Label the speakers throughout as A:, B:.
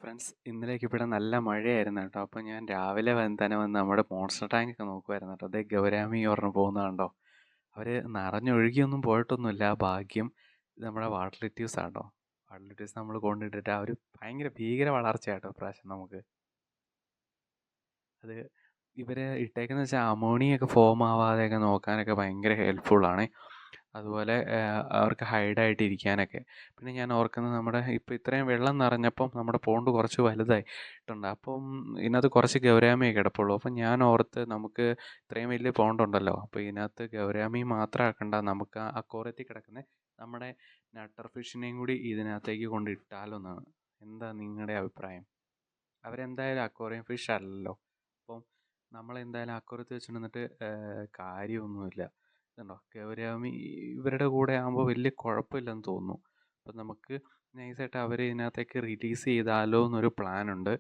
A: Friends, ഇന്നലേക്ക് ഇവിടെ നല്ല മഴയായിരുന്നു കേട്ടോ. അപ്പോൾ ഞാൻ രാവിലെ തന്നെ വന്ന് നമ്മുടെ മോൺസ്റ്റർ ടാങ്ക് ഒക്കെ നോക്കുമായിരുന്നു കേട്ടോ. അതേ ഗൗരാമി പറഞ്ഞ് പോകുന്നത് കണ്ടോ. അവർ നിറഞ്ഞൊഴുകിയൊന്നും പോയിട്ടൊന്നുമില്ല, ഭാഗ്യം. ഇത് നമ്മുടെ വാട്ടർ ലിറ്റ്യൂസ് ആട്ടോ. വാട്ടർ ലിറ്റ്യൂസ് നമ്മൾ കൊണ്ടിട്ടിട്ട് ആ ഒരു ഭയങ്കര ഭീകര വളർച്ചയാട്ടോ ഇപ്രാവശ്യം നമുക്ക്. അത് ഇവർ ഇട്ടേക്കെന്ന് വെച്ചാൽ അമോണിയൊക്കെ ഫോം ആവാതെയൊക്കെ നോക്കാനൊക്കെ ഭയങ്കര ഹെൽപ്ഫുള്ളാണ്. അതുപോലെ അവർക്ക് ഹൈഡായിട്ട് ഇരിക്കാനൊക്കെ. പിന്നെ ഞാൻ ഓർക്കുന്നത്, നമ്മുടെ ഇപ്പോൾ ഇത്രയും വെള്ളം നിറഞ്ഞപ്പം നമ്മുടെ പോണ്ട് കുറച്ച് വലുതായിട്ടുണ്ട്. അപ്പം ഇതിനകത്ത് കുറച്ച് ഗൗരാമിയേ കിടപ്പുള്ളൂ. അപ്പം ഞാൻ ഓർത്ത്, നമുക്ക് ഇത്രയും വലിയ പോണ്ടുണ്ടല്ലോ, അപ്പോൾ ഇതിനകത്ത് ഗൗരാമി മാത്രം ആക്കണ്ട, നമുക്ക് ആ അക്വേറിയത്തിൽ കിടക്കുന്ന നമ്മുടെ നട്ടർ ഫിഷിനെയും കൂടി ഇതിനകത്തേക്ക് കൊണ്ട് ഇട്ടാലോ എന്നാണ്. എന്താ നിങ്ങളുടെ അഭിപ്രായം? അവരെന്തായാലും അക്വേറിയം ഫിഷ് അല്ലല്ലോ. അപ്പം നമ്മളെന്തായാലും അക്വേറിയത്തിൽ വെച്ചിട്ട് കാര്യമൊന്നുമില്ല. ഇതുണ്ടോ, ഗൗരാമി ഇവരുടെ കൂടെ ആകുമ്പോൾ വലിയ കുഴപ്പമില്ലെന്ന് തോന്നുന്നു. അപ്പം നമുക്ക് നൈസായിട്ട് അവരെ ഇതിനകത്തേക്ക് റിലീസ് ചെയ്താലോ എന്നൊരു പ്ലാനുണ്ട്.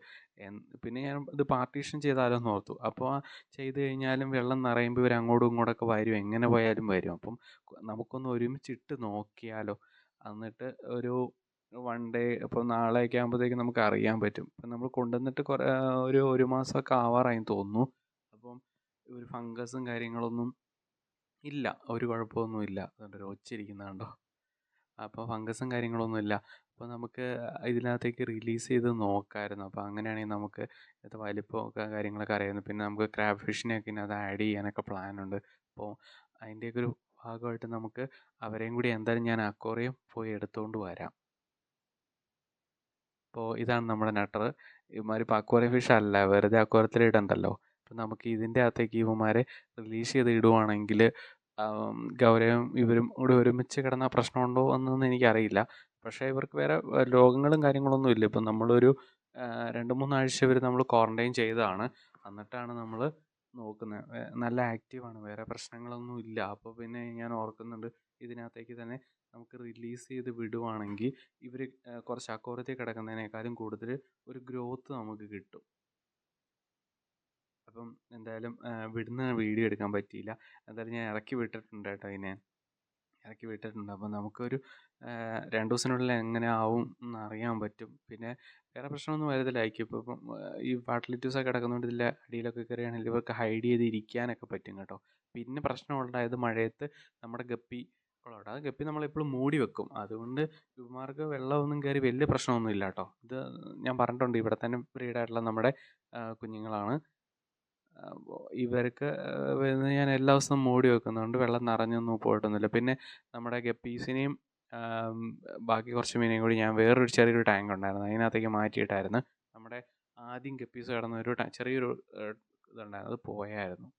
A: പിന്നെ ഞാൻ ഇത് പാർട്ടീഷൻ ചെയ്താലോ എന്ന് ഓർത്തു. അപ്പോൾ ചെയ്ത് കഴിഞ്ഞാലും വെള്ളം നിറയുമ്പോൾ ഇവർ അങ്ങോട്ടും ഇങ്ങോട്ടൊക്കെ വരും, എങ്ങനെ പോയാലും വരും. അപ്പം നമുക്കൊന്ന് ഒരുമിച്ചിട്ട് നോക്കിയാലോ. എന്നിട്ട് ഒരു വൺ ഡേ, ഇപ്പോൾ നാളെയൊക്കെ ആകുമ്പോഴത്തേക്കും നമുക്ക് അറിയാൻ പറ്റും. ഇപ്പം നമ്മൾ കൊണ്ടുവന്നിട്ട് ഒരു മാസമൊക്കെ ആവാറായി തോന്നുന്നു. അപ്പം ഒരു ഫംഗസും കാര്യങ്ങളൊന്നും ഇല്ല, ഒരു കുഴപ്പമൊന്നുമില്ല. അതുകൊണ്ട് ഒരു ഒച്ചിരിക്കുന്നത് കണ്ടോ. അപ്പോൾ ഫംഗസും കാര്യങ്ങളൊന്നുമില്ല. അപ്പോൾ നമുക്ക് ഇതിനകത്തേക്ക് റിലീസ് ചെയ്ത് നോക്കാമായിരുന്നു. അപ്പോൾ അങ്ങനെയാണെങ്കിൽ നമുക്ക് ഇത് വലിപ്പമൊക്കെ കാര്യങ്ങളൊക്കെ അറിയാമായിരുന്നു. പിന്നെ നമുക്ക് ക്രാബ് ഫിഷിനെയൊക്കെ ഇതിനകത്ത് ആഡ് ചെയ്യാനൊക്കെ പ്ലാനുണ്ട്. അപ്പോൾ അതിൻ്റെയൊക്കെ ഒരു ഭാഗമായിട്ട് നമുക്ക് അവരെയും കൂടി എന്തായാലും ഞാൻ അക്വേറിയം പോയി എടുത്തുകൊണ്ട് വരാം. അപ്പോൾ ഇതാണ് നമ്മുടെ നട്ടർ. ഇവന്മാർ ഇപ്പോൾ അക്വേറിയം ഫിഷ് അല്ല, വെറുതെ അക്വേറിയത്തിൽ ഇടണ്ടല്ലോ. അപ്പം നമുക്ക് ഇതിൻ്റെ അകത്തേക്ക് ഇവന്മാരെ റിലീസ് ചെയ്ത് ഇടുവാണെങ്കിൽ ഗൗരവം ഇവരും കൂടി ഒരുമിച്ച് കിടന്നാൽ പ്രശ്നമുണ്ടോ എന്നൊന്നും എനിക്കറിയില്ല. പക്ഷേ ഇവർക്ക് വേറെ രോഗങ്ങളും കാര്യങ്ങളൊന്നും ഇല്ല. ഇപ്പം നമ്മളൊരു 2-3 ആഴ്ച ഇവർ നമ്മൾ ക്വാറൻറ്റൈൻ ചെയ്തതാണ്. എന്നിട്ടാണ് നമ്മൾ നോക്കുന്നത്. നല്ല ആക്റ്റീവാണ്, വേറെ പ്രശ്നങ്ങളൊന്നും ഇല്ല. അപ്പോൾ പിന്നെ ഞാൻ ഓർക്കുന്നുണ്ട്, ഇതിനകത്തേക്ക് തന്നെ നമുക്ക് റിലീസ് ചെയ്ത് വിടുവാണെങ്കിൽ ഇവർ കുറച്ച് അക്വേറിയത്തിൽ കിടക്കുന്നതിനേക്കാളും കൂടുതൽ ഒരു ഗ്രോത്ത് നമുക്ക് കിട്ടും. അപ്പം എന്തായാലും വിടുന്ന വീഡിയോ എടുക്കാൻ പറ്റിയില്ല. എന്തായാലും ഞാൻ ഇറക്കി വിട്ടിട്ടുണ്ട് കേട്ടോ ഇതിനെ. ഇറക്കി വിട്ടിട്ടുണ്ട്. അപ്പം നമുക്കൊരു 2 ദിവസത്തിനുള്ളിൽ എങ്ങനെ ആവും എന്നറിയാൻ പറ്റും. പിന്നെ വേറെ പ്രശ്നമൊന്നും വരത്തില്ലായിരിക്കും. ഇപ്പം ഈ വാട്ടർ ലിറ്റ്യൂസൊക്കെ കിടക്കുന്നതുകൊണ്ട് ഇതിൻ്റെ അടിയിലൊക്കെ കയറിയാണെങ്കിൽ ഇവർക്ക് ഹൈഡ് ചെയ്ത് ഇരിക്കാനൊക്കെ പറ്റും കേട്ടോ. പിന്നെ പ്രശ്നമുണ്ടായത് മഴയത്ത് നമ്മുടെ ഗപ്പികളോട്. അത് ഗപ്പി നമ്മളെപ്പോഴും മൂടി വെക്കും. അതുകൊണ്ട് ഇവന്മാർക്ക് വെള്ളമൊന്നും കയറി വലിയ പ്രശ്നമൊന്നും ഇല്ല കേട്ടോ. ഇത് ഞാൻ പറഞ്ഞിട്ടുണ്ട്, ഇവിടെ തന്നെ ബ്രീഡായിട്ടുള്ള നമ്മുടെ കുഞ്ഞുങ്ങളാണ്. അപ്പോൾ ഇവർക്ക് വരുന്നത് ഞാൻ എല്ലാ ദിവസവും മൂടി വെക്കുന്നുണ്ട്, വെള്ളം നിറഞ്ഞൊന്നും പോയിട്ടൊന്നുമില്ല. പിന്നെ നമ്മുടെ ഗപ്പീസിനെയും ബാക്കി കുറച്ച് മീനെയും കൂടി ഞാൻ വേറൊരു ചെറിയൊരു ടാങ്ക് ഉണ്ടായിരുന്നു, അതിനകത്തേക്ക് മാറ്റിയിട്ടായിരുന്നു. നമ്മുടെ ആദ്യം ഗപ്പീസ് കിടന്ന ഒരു ചെറിയൊരു ഇതുണ്ടായിരുന്നു, അത് പോയായിരുന്നു.